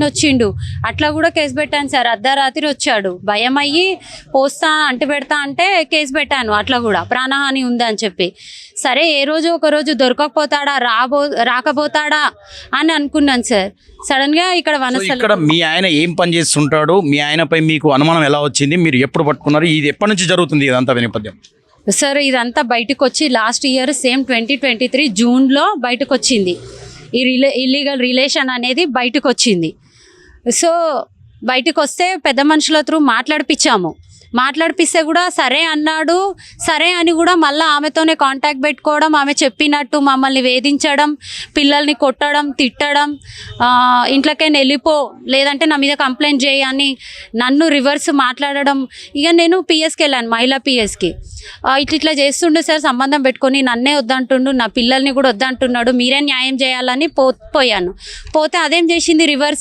వచ్చిండు, అట్లా కూడా కేసు పెట్టాను సార్. అర్ధరాత్రి వచ్చాడు, భయం అయ్యి పోస్తా అంటు పెడతా అంటే కేసు పెట్టాను. అట్లా కూడా ప్రాణహాని ఉందని చెప్పి. సరే ఏ రోజు ఒక రోజు దొరకకపోతాడా రాకపోతాడా అని అనుకున్నాను సార్. సడన్గా ఇక్కడ ఇక్కడ మీ ఆయన ఏం పని చేస్తుంటాడు, మీ ఆయనపై మీకు అనుమానం ఎలా వచ్చింది, మీరు ఎప్పుడు పట్టుకున్నారు, ఇది ఎప్పటి నుంచి జరుగుతుంది ఇదంతా నేపథ్యం? సార్ ఇదంతా బయటకు వచ్చి లాస్ట్ ఇయర్ సేమ్ 2023 జూన్లో బయటకు వచ్చింది. ఈ ఇల్లీగల్ రిలేషన్ అనేది బయటకు వచ్చింది. సో బయటకు వస్తే పెద్ద మనుషుల త్రూ మాట్లాడిపిస్తే కూడా సరే అన్నాడు. సరే అని కూడా మళ్ళీ ఆమెతోనే కాంటాక్ట్ పెట్టుకోవడం, ఆమె చెప్పినట్టు మమ్మల్ని వేధించడం, పిల్లల్ని కొట్టడం, తిట్టడం, ఇంట్లోకైనా వెళ్ళిపో లేదంటే నా మీద కంప్లైంట్ చేయి అని నన్ను రివర్స్ మాట్లాడడం. ఇక నేను పిఎస్కి వెళ్ళాను, మహిళా పిఎస్కి. ఇట్లా చేస్తుండే సార్, సంబంధం పెట్టుకొని నన్నే వద్దంటుండు, నా పిల్లల్ని కూడా వద్దంటున్నాడు, మీరే న్యాయం చేయాలని పోయాను. పోతే అదేం చేసింది రివర్స్